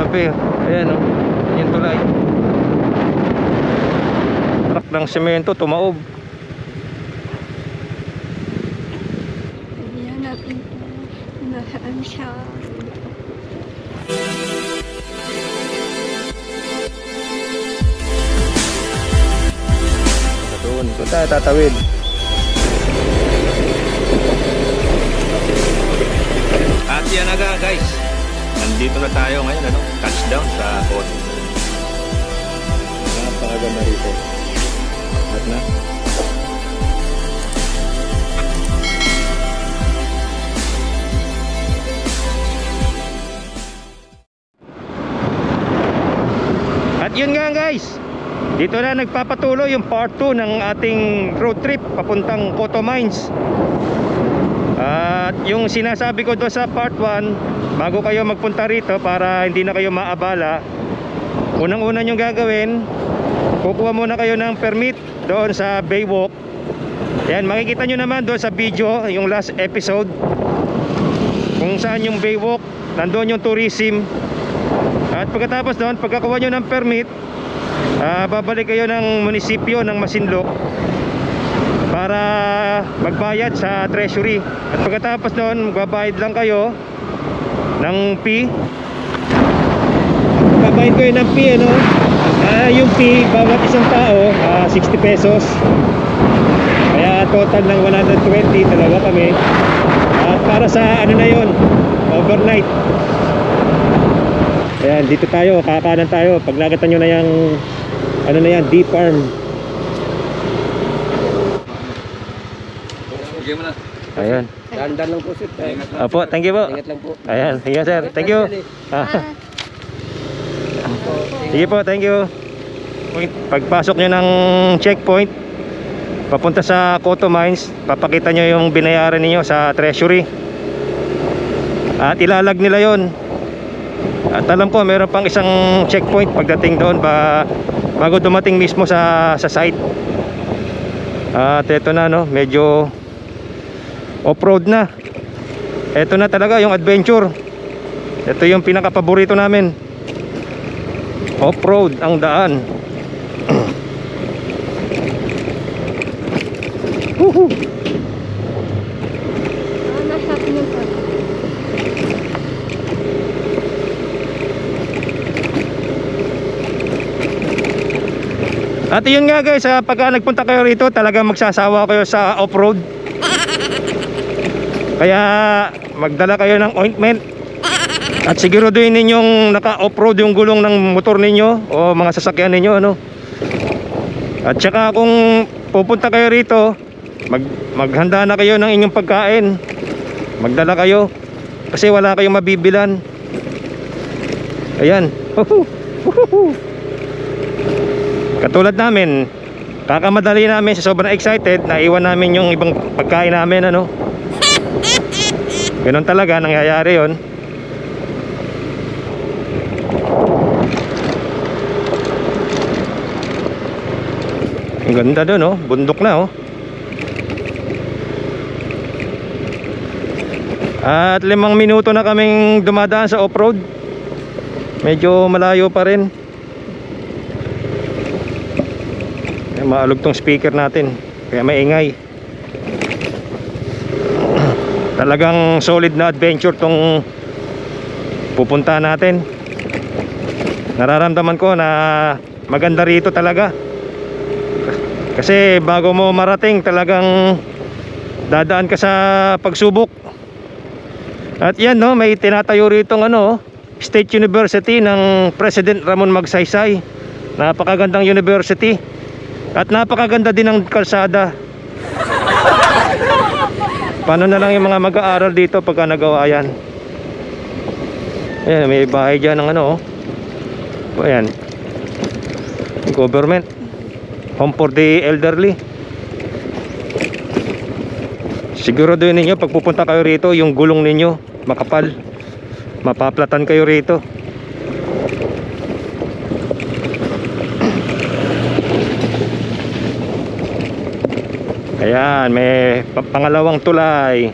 Grabe, ayan o, yung tulay. Truck ng semento tumaob. Hindi natin nasaan siya. Doon tayo tatawid. At yan na guys, nandito na tayo ngayon, ano? Touchdown sa Coto. Napakaganda rito. At na. At yun nga guys, dito na nagpapatuloy yung part 2 ng ating road trip papuntang Coto Mines. At yung sinasabi ko doon sa part 1, bago kayo magpunta rito para hindi na kayo maabala, unang-una nyo gagawin, kukuha muna kayo ng permit doon sa Baywalk. Yan, makikita nyo naman doon sa video, yung last episode, kung saan yung Baywalk, nandoon yung tourism. At pagkatapos doon, pagkakuha nyo ng permit, babalik kayo ng munisipyo ng Masinloc para magbayad sa treasury. At pagkatapos noon, magbabayad lang kayo ng fee. Magbabayad kayo ng fee, ano? Yung fee, bawat isang tao, 60 pesos. Kaya total ng 120, dalawa kami. At para sa ano na yon, overnight. Ayan, dito tayo, kakanan tayo. Pag nakita nyo na yung ano na yan, deep farm. Ayan. Dandan lang po sir. Apo, thank you po. Ingat lang po. Ayan, sige sir, thank you. Sige po, thank you. Pagpasok nyo ng checkpoint papunta sa Coto Mines, papakita nyo yung binayaran niyo sa treasury. At ilalag nila yon. At alam ko meron pang isang checkpoint pagdating doon bago dumating mismo sa site. At ito na, no, medyo off-road na. Ito na talaga yung adventure. Ito yung pinaka-paborito namin. Off-road ang daan. Nasa atin yung part. At yun nga guys, pagka nagpunta kayo rito, talagang magsasawa kayo sa off-road. Kaya magdala kayo ng ointment. At siguraduhin ninyong naka-off-road yung gulong ng motor ninyo o mga sasakyan ninyo, ano. At saka kung pupunta kayo rito, maghanda na kayo ng inyong pagkain. Magdala kayo kasi wala kayong mabibilan. Ayan. Katulad namin, kakamadali namin sa sobrang excited, naiwan namin yung ibang pagkain namin, ano. Ganun talaga nangyayari yon. Ang ganda doon, oh, bundok na, oh. At 5 minuto na kaming dumadaan sa off-road. Medyo malayo pa rin. Maalog tong speaker natin, kaya maingay. Talagang solid na adventure tong pupunta natin. Nararamdaman ko na maganda rito talaga. Kasi bago mo marating, talagang dadaan ka sa pagsubok. At yan, no, may tinatayo rito ano, State University ng President Ramon Magsaysay. Napakagandang university. At napakaganda din ng kalsada. Paano na lang yung mga mag-aaral dito pagka nagawa yan. Ayan, may bahay dyan ng ano, oh. Ayan, government home for the elderly. Siguraduhin ninyo pag pupunta kayo rito, yung gulong ninyo makapal. Mapaplatan kayo rito. Ayan, may pangalawang tulay.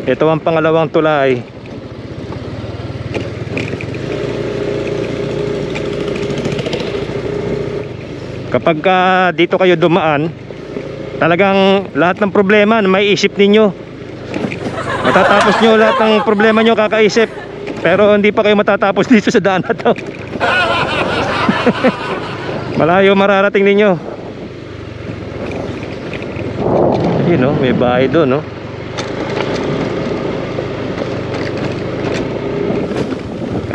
Ito ang pangalawang tulay. Kapag dito kayo dumaan, talagang lahat ng problema na may isip ninyo, matatapos nyo lahat ng problema nyo kakaisip. Pero hindi pa kayo matatapos dito sa daan na to. Malayo mararating ninyo. Ayun, no? May bahay doon, no?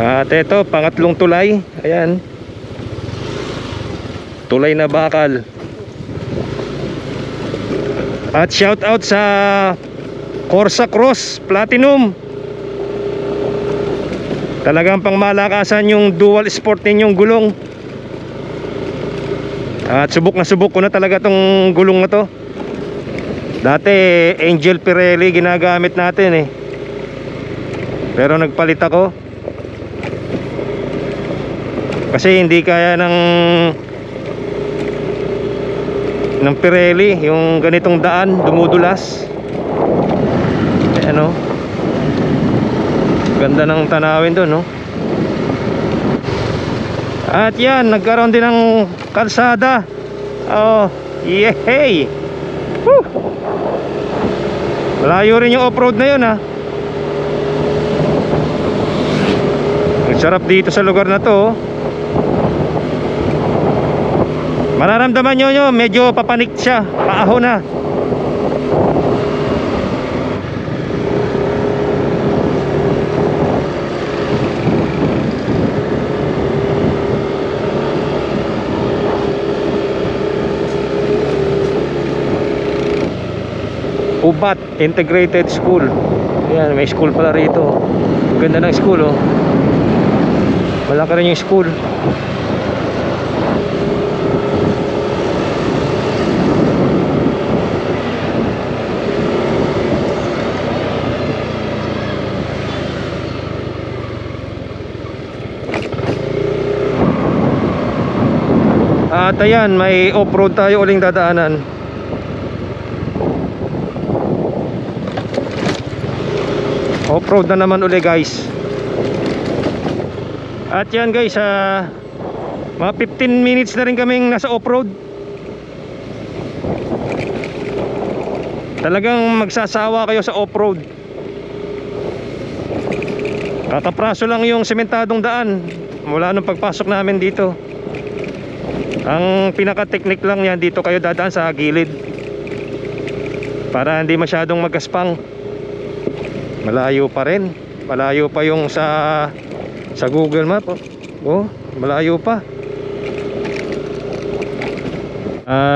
At ito, pangatlong tulay. Ayan, tulay na bakal. At shout out sa Corsa Cross Platinum. Talagang pangmalakasan yung dual sport ninyong gulong. At subok na subok ko na talaga tong gulong na to. Dati Angel Pirelli ginagamit natin eh, pero nagpalit ako kasi hindi kaya ng Pirelli yung ganitong daan, dumudulas. Ano, ganda ng tanawin doon, no? At yan, nagkaroon din ng kalsada. Oh, yehey! Woo! Malayo rin yung off-road na yun, ha. Ang sarap dito sa lugar na to, oh. Mararamdaman nyo, medyo papanik siya, paahon na. Ubat Integrated School. Ayan, may school pala rito. Ganda ng school, oh. Malaki rin yung school. At ayan, may off-road tayo uling dadaanan. Off-road na naman uli, guys. At yan, guys, mga 15 minutes na rin kaming nasa off-road. Talagang magsasawa kayo sa off-road. Kakapraso lang yung sementadong daan mula nung pagpasok namin dito. Ang pinaka-technique lang yan, dito kayo dadaan sa gilid para hindi masyadong magaspang. Malayo pa rin. Malayo pa yung sa Google Map, oh. Oh, malayo pa.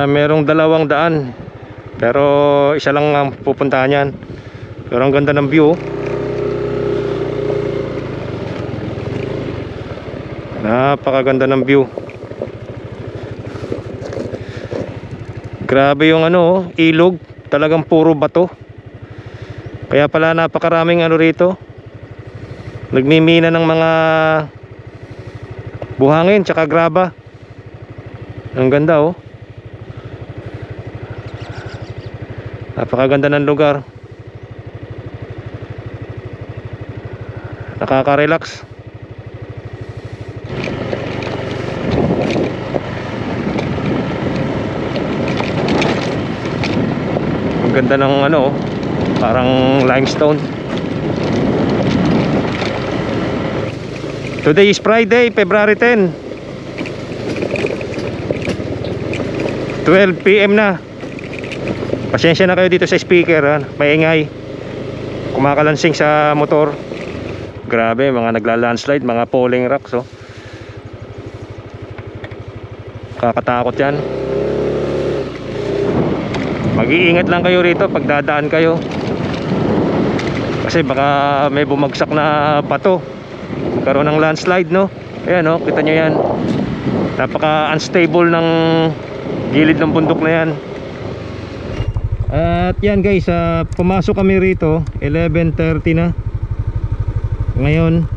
Merong dalawang daan, pero isa lang ang pupuntahan yan. Pero ang ganda ng view, oh. Napakaganda ng view. Grabe yung ano, ilog. Talagang puro bato. Kaya pala napakaraming ano rito, nagmimina ng mga buhangin tsaka graba. Ang ganda, oh. Napakaganda ng lugar. Nakaka-relax. Ang ganda ng ano, parang limestone. Today is Friday, February 10, 12 PM na. Pasensya na kayo dito sa speaker, ha? Maingay, kumakalansing sa motor. Grabe, mga nagla-landslide, mga falling rocks, oh. Kakatakot yan. Mag-iingat lang kayo rito pag dadaan kayo, kasi baka may bumagsak na bato, magkaroon ng landslide, no? Ayan, oh, kita nyo yan. Napaka-unstable ng gilid ng bundok na yan. At yan, guys, pumasok kami rito 11:30 na. Ngayon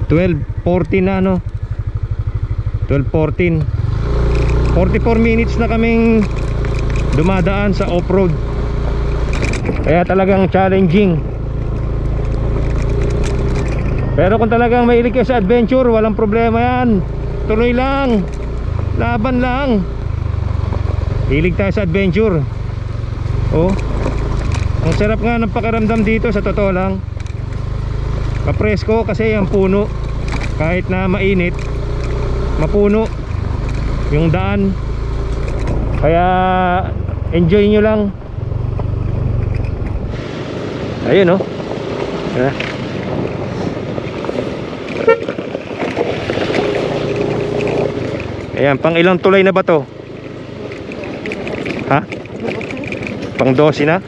12:40 na, no? 12:14. 44 minutes na kaming dumadaan sa off-road. Kaya talagang challenging. Pero kung talagang mahilig kayo sa adventure, walang problema yan. Tuloy lang. Laban lang. Hilig tayo sa adventure. Oh. Ang sarap nga ng pakiramdam dito sa totoo lang. Kapresko kasi ang puno. Kahit na mainit, mapuno yung daan. Kaya enjoy nyo lang. Ayun oh. Ayan, pang ilang tulay na ba to? Ha? Pang 12 na?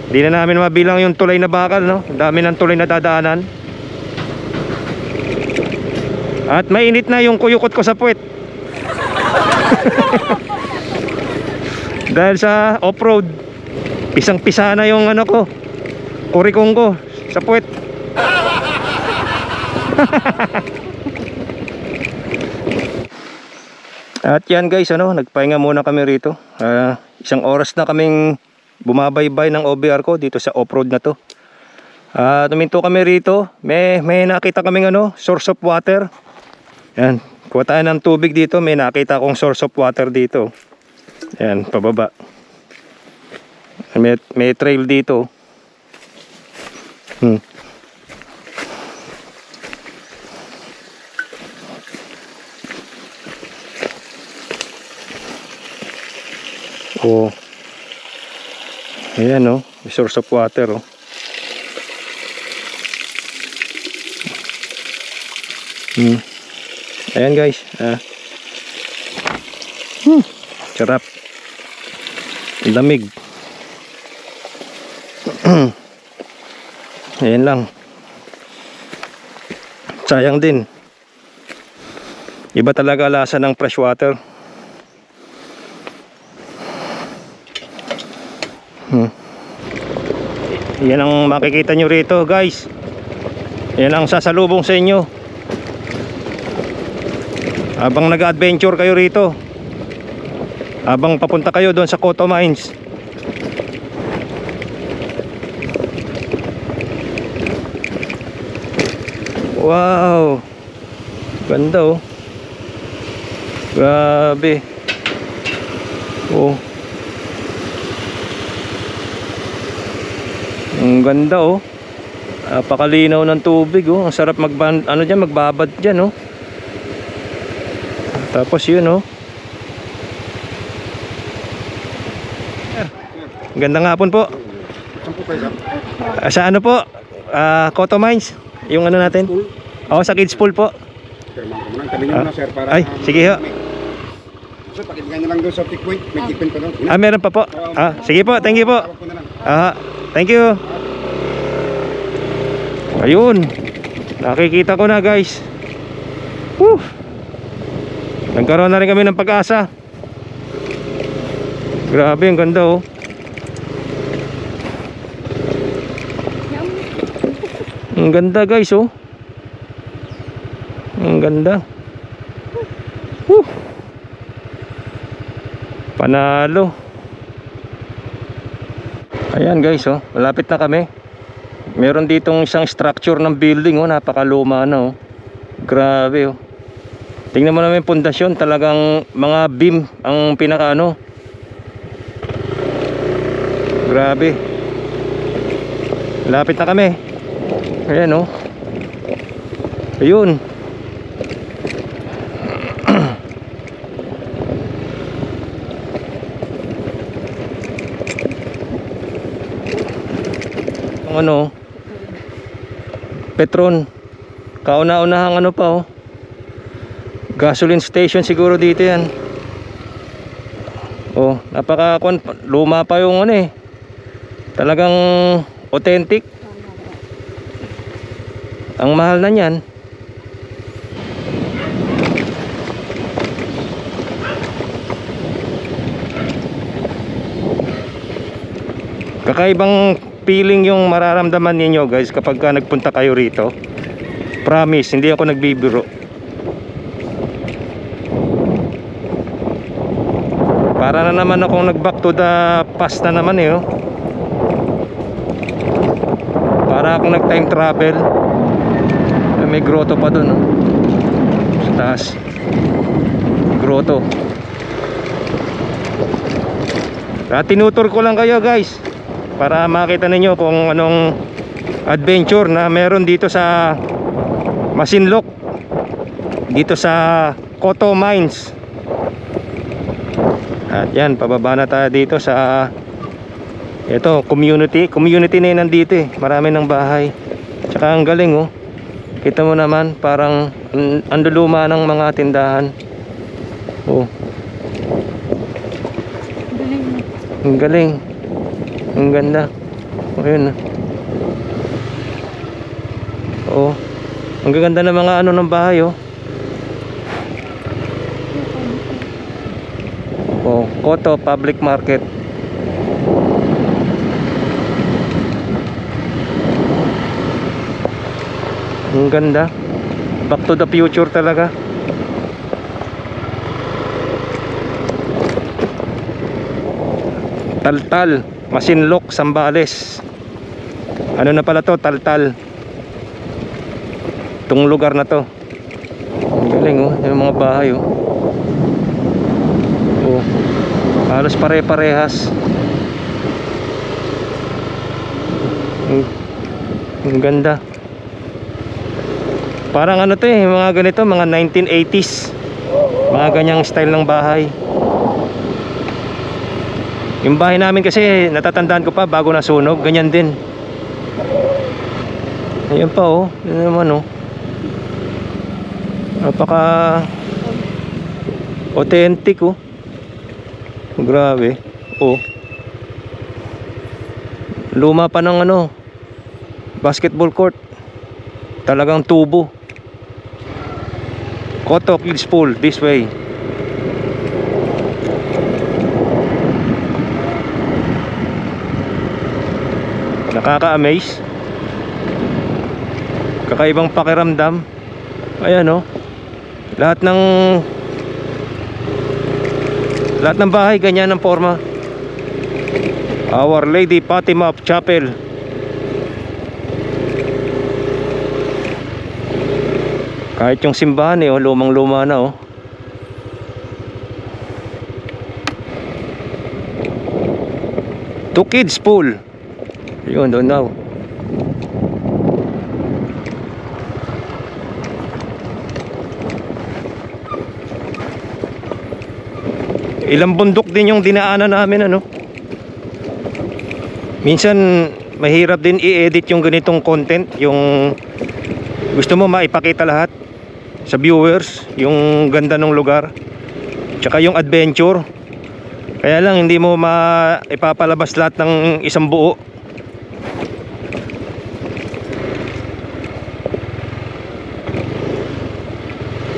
Di na namin mabilang yung tulay na bakal, no? Dami ng tulay na dadaanan. At mainit na yung kuyukot ko sa puwet. Dahil sa off-road, pisang-pisa na yung ano ko, kurikong ko sa puwet. At yan guys, ano, nagpahinga muna kami rito. Isang oras na kaming bumabaybay ng OBR ko dito sa off-road na to. Tuminto kami rito. May nakita kaming ano, source of water. Yan, kuha tayo ng tubig dito. May nakita akong source of water dito. Yan, pababa. May trail dito. Oh. Ayan oh, may source of water oh. Ayan guys. Sarap. Lamig. Ayan lang. Sayang din. Iba talaga lasa ng fresh water. Yan ang makikita nyo rito guys. Yan ang sasalubong sa inyo habang nag-adventure kayo rito, habang papunta kayo doon sa Coto Mines. Wow, ganda oh. Grabe. Oh, ang ganda oh. Napakalinaw ng tubig oh. Ang sarap magbabad dyan oh. Tapos yun oh. Gandang hapon po. Sa ano po? Coto Mines. Yung ano natin? Oo, sa kids pool po. Ay, sige ho. So, pakibigay na lang doon sa tick point. May tick point pa doon. Meron pa po. Sige po, thank you po. Thank you. Ayun, nakikita ko na guys. Nagkaroon na rin kami ng pag-asa. Grabe, ang ganda oh. Ang ganda guys oh. Ang ganda. Panalo. Ayan guys oh, malapit na kami. Meron ditong isang structure ng building oh, napakaluma na oh. Grabe oh. Tingnan mo naman yung pundasyon, talagang mga beam ang pinaka ano. Grabe. Malapit na kami. Ayan oh. Ayun. Ano? Petron. Kauna-unahang ano pa oh. Gasoline station siguro dito yan. Oh, luma pa yung ano eh. Talagang authentic. Ang mahal na niyan. Kakaibang feeling yung mararamdaman ninyo guys kapag nagpunta kayo rito. Promise, hindi ako nagbibiro. Para na naman akong nag-back to the past na naman eh oh. Para akong nag-time travel. May grotto pa dun oh. Sa taas. grotto. At tinutur ko lang kayo guys para makita ninyo kung anong adventure na meron dito sa Masinloc, dito sa Coto Mines. At yan, pababa na tayo dito sa ito, community na yun nandito eh. Marami ng bahay. Tsaka ang galing oh. Kita mo naman parang ang luluma ng mga tindahan. Oh. Galing. Ang galing. Ang ganda. O yun. Oo. Ang gaganda ng mga ano ng bahay oh. Oh, Coto Public Market. Ang ganda. Back to the future talaga. Taltal, Masinloc, Zambales. Ano na pala to? Taltal. Itong lugar na to. Ang galing oh, yung mga bahay oh. Oh. Halos pare-parehas. Ang ganda. Parang ano to eh, mga ganito, mga 1980s. Mga ganyang style ng bahay. Yung bahay namin kasi natatandaan ko pa bago nasunog, ganyan din. Ayun pa oh, yun naman oh. Napaka authentic oh. Grabe. Oh. Luma pa ng ano, basketball court. Talagang tubo. Coto Kids Pool this way. Nakaka-amaze. Kakaibang pakiramdam. Ayan oh. Lahat ng bahay ganyan ang forma. Our Lady Fatima of Chapel. Kahit yung simbahan eh oh, lumang-luma na oh. To Kids Pool. Yun, doon daw. Ilang bundok din yung dinaanan namin ano. Minsan mahirap din i-edit yung ganitong content, yung gusto mo maipakita lahat sa viewers, yung ganda ng lugar tsaka yung adventure. Kaya lang hindi mo maipapalabas lahat ng isang buo.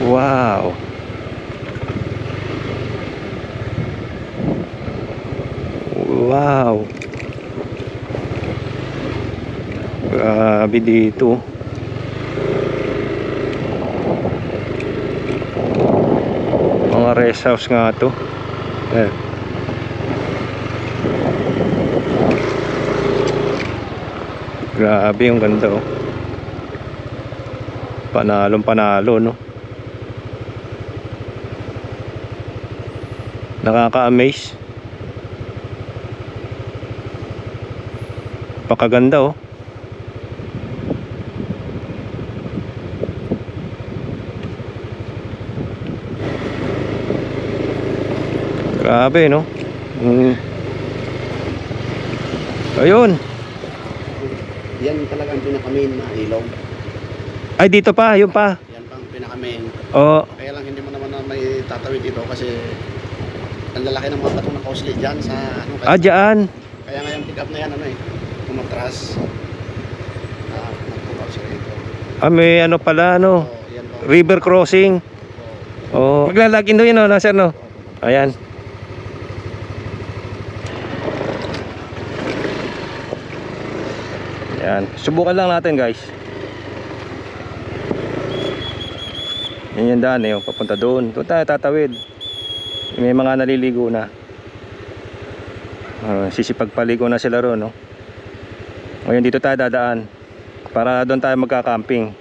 Wow. Wow. Grabe dito. Mga rest house nga to. Eh. Grabe yung ganda oh. Panalong panalo no. Nakaka-amaze. Pakaganda oh. Grabe no. Ayun. Yan talaga ang pinaka-main na ilog. Ay dito pa, yun pa. Yan pang pinaka-main. Oo. Kaya lang hindi mo naman na may tatawid dito kasi ang lalaki ng mga batong nakausli dyan sa ano. Ah, dyan. Kaya nga yung pick up na yan ano eh, umatras. Nagpukaw siya rito. Ah, may ano pala ano, So, yan po. river crossing. Oh, maglalagin doon yun no, sir no. Ayan. Ayan, subukan lang natin guys. Yan yung daan eh, papunta doon. Doon tayo tatawid. May mga naliligo na. Sisipagpaligo na sila roon no. Ngayon dito tayo dadaan para doon tayo magka-camping.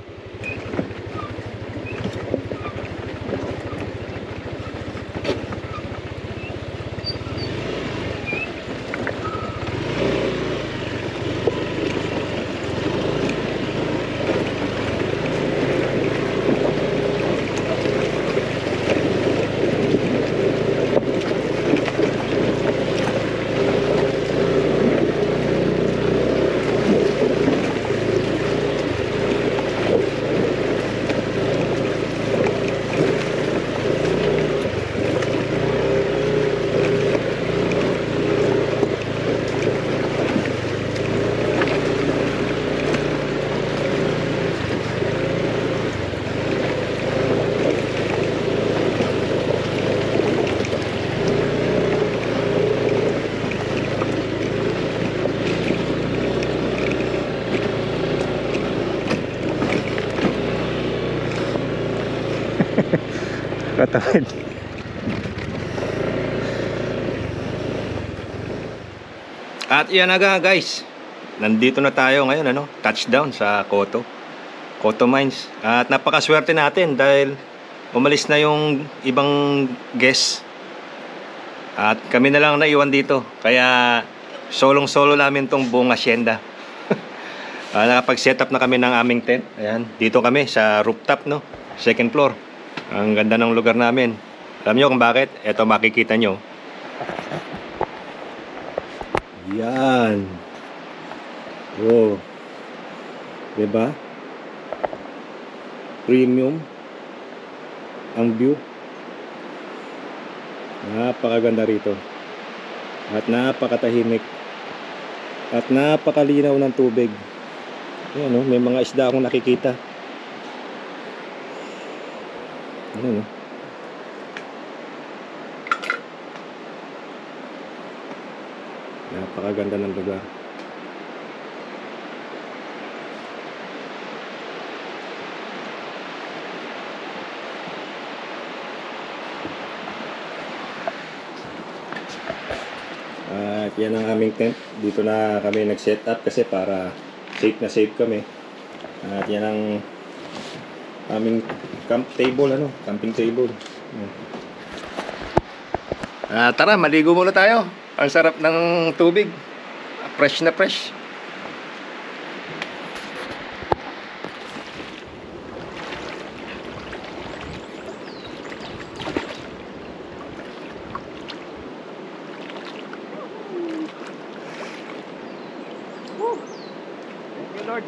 Katawid. At yan na nga guys. Nandito na tayo ngayon, ano? Touchdown sa Coto Mines. At napakaswerte natin dahil umalis na yung ibang guests. At kami na lang naiwan dito. Kaya solong-solo namin tong buong asyenda. Nakapag-set up na kami ng aming tent. Ayan, dito kami sa rooftop, no? Second floor. Ang ganda ng lugar namin. Alam nyo kung bakit? Ito makikita nyo. Yan. Wow. Diba? Premium ang view. Napakaganda rito. At napakatahimik. At napakalinaw ng tubig. Ayan, no? May mga isda akong nakikita. Ayan, no? Napakaganda ng lugar. At yan ang aming tent. Dito na kami nag-set up kasi para safe na safe kami. At yan ang aming camp table, ano? Camping table. Tara, maligo muna tayo. Ang sarap ng tubig. Fresh na fresh. Thank you, Lord.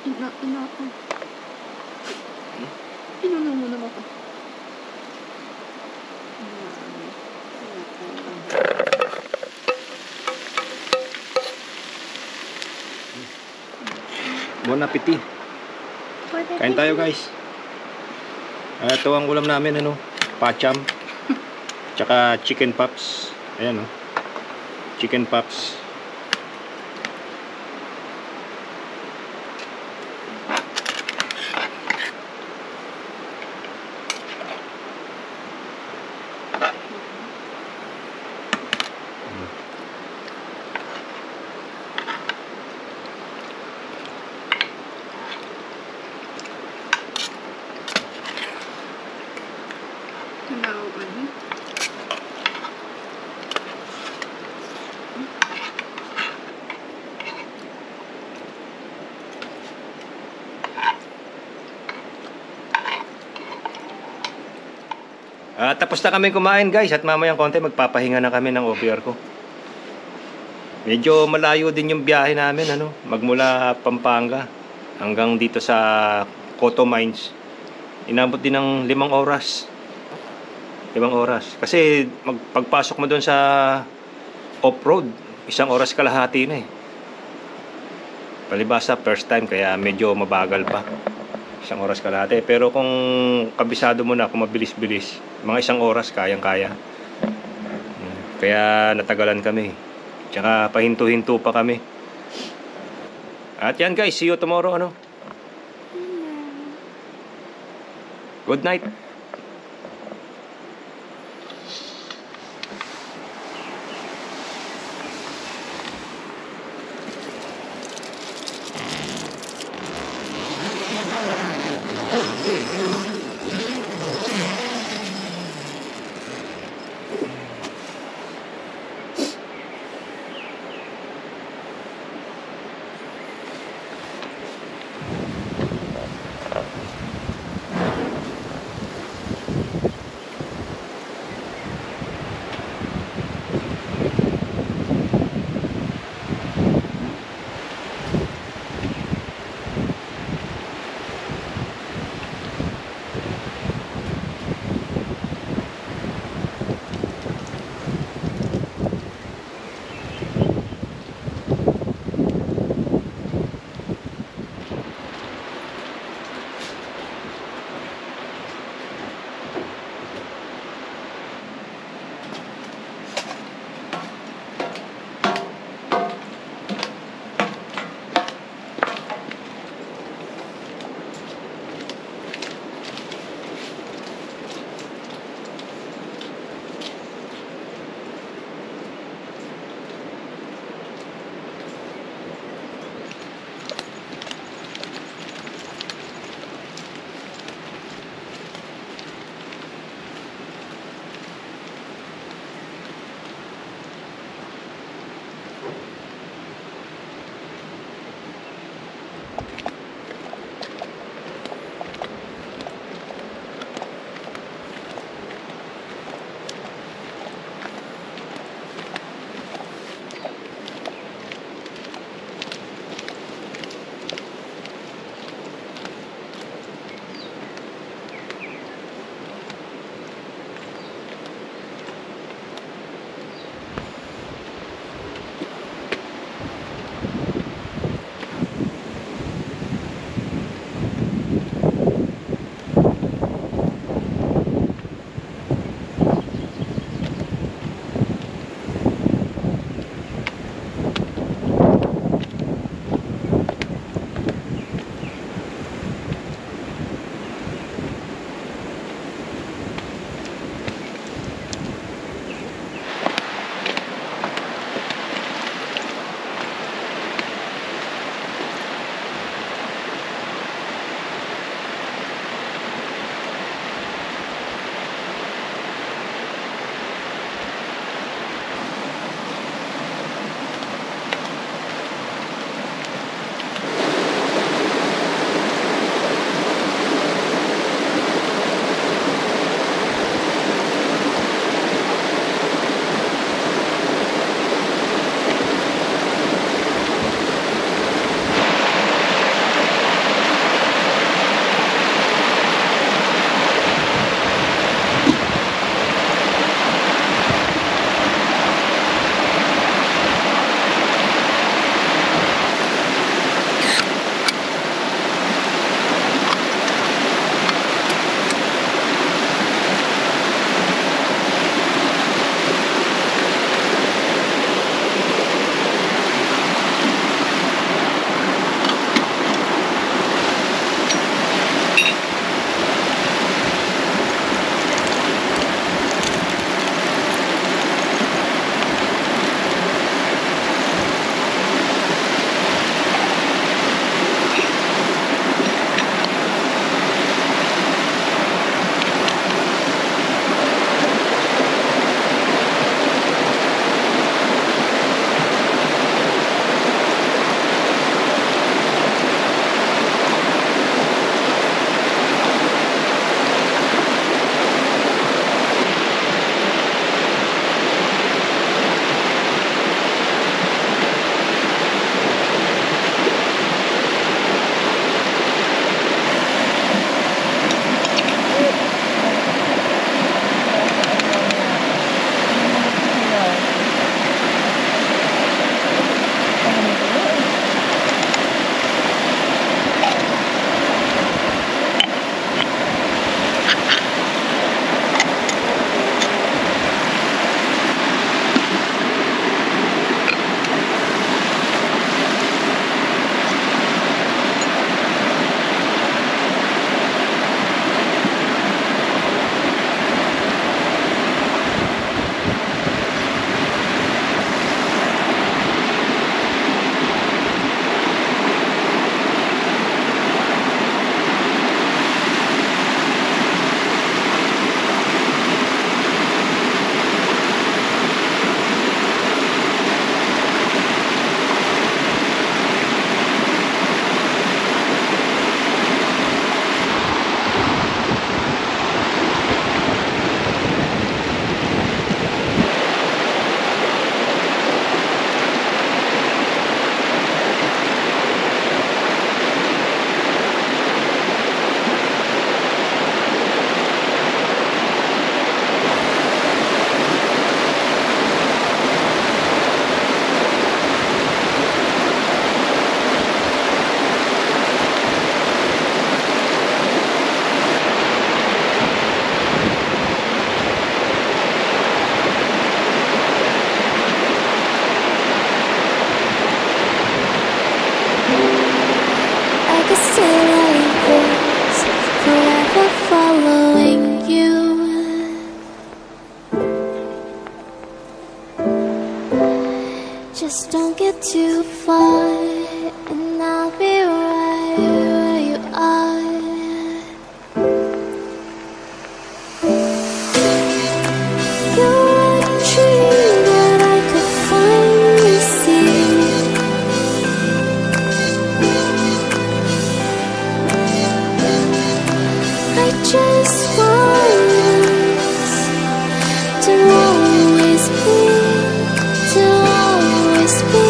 ina ako. Inuna mo naman ako. Bon appetit. Kain tayo guys. Ito ang ulam namin, ano, pacham. Tsaka chicken pops. Ayan, oh. Chicken pops. Tapos na kami kumain guys at mamayang konti magpapahinga na kami ng OPR ko. Medyo malayo din yung biyahe namin, ano, magmula Pampanga hanggang dito sa Coto Mines. Inabot din ng 5 oras. 5 oras. Kasi pagpasok mo doon sa off-road, 1 oras kalahati na eh. Palibasa first time kaya medyo mabagal pa. 1 oras kalahati. Pero kung kabisado mo na, kung mabilis-bilis, mga 1 oras kayang-kaya. Kaya natagalan kami. Tsaka pahinto-hinto pa kami. At yan guys, see you tomorrow, ano? Good night. till I was forever following you. Just don't get too far, and I'll be right where you are. You're a dream that I could finally see. I just want us to always be, to always be.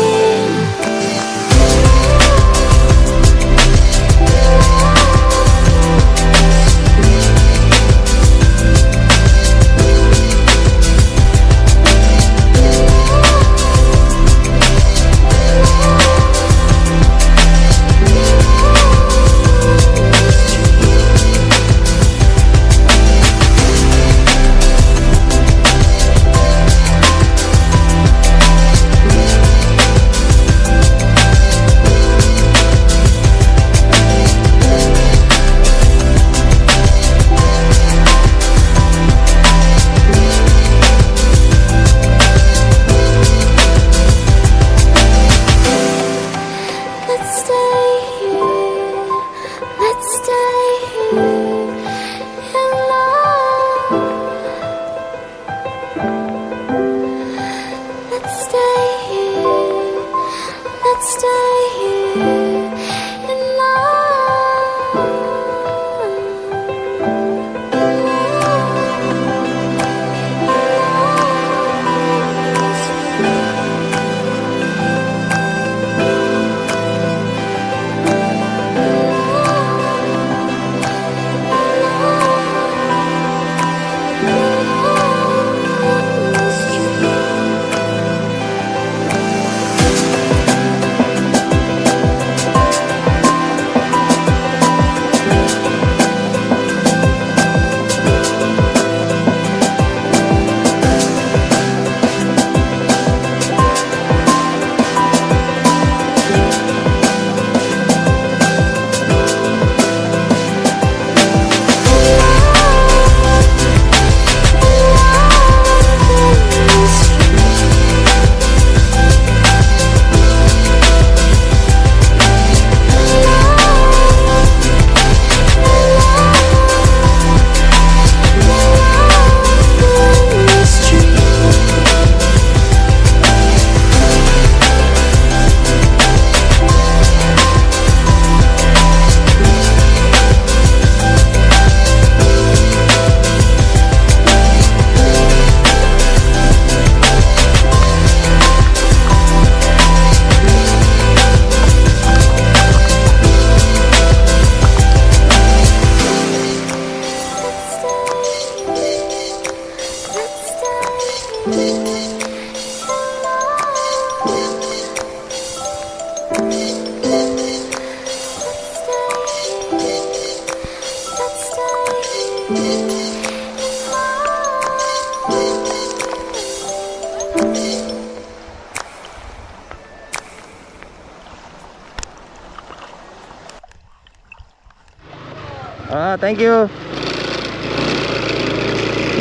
Thank you.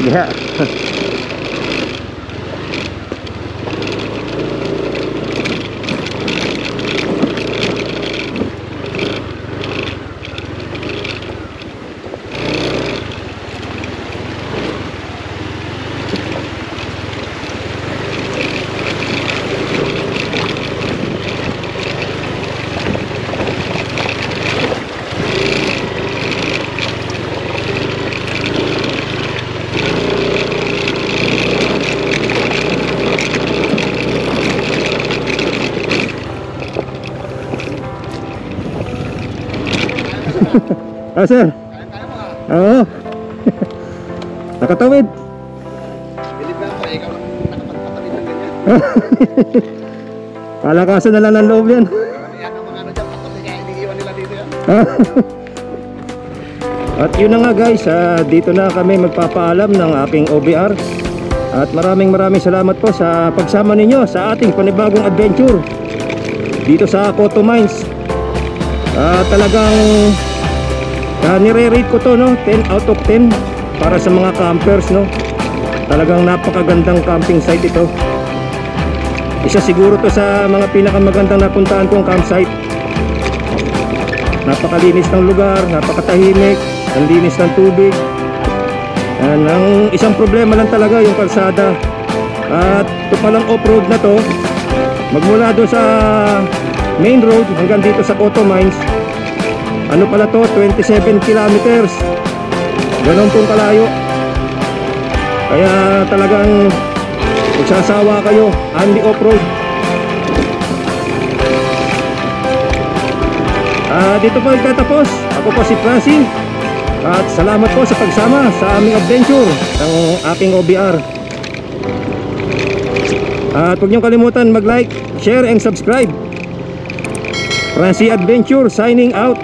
Yeah. Ah, sir. Oo. Nakatawid. Bilib na ako, ikaw lang nakapagpatawid ng ganyan. Palakasan na lang ng loob yan. Yan ang mga ano dyan, patuloy kaya iniiwan nila dito yan. At yun na nga guys, dito na kami magpapaalam ng aking OBR. At maraming salamat po sa pagsama ninyo sa ating panibagong adventure dito sa Coto Mines. Talagang nire-rate ko to, no, 10 out of 10 para sa mga campers, no. Talagang napakagandang camping site ito. Isa siguro to sa mga pinakamagandang napuntahan kong campsite. Napakalinis ng lugar, napakatahimik, ang linis ng tubig. Ang isang problema lang talaga yung kalsada. At ito palang off-road na to, magmula doon sa main road hanggang dito sa Coto Mines, ano pala to, 27 kilometers. Ganon pong kalayo. Kaya talagang magsasawa kayo, only off-road. Dito po nagtatapos. Ako po si Francie. At salamat po sa pagsama sa aming adventure ng aking OBR. At huwag niyong kalimutan mag-like, share, and subscribe. Francie Adventure signing out.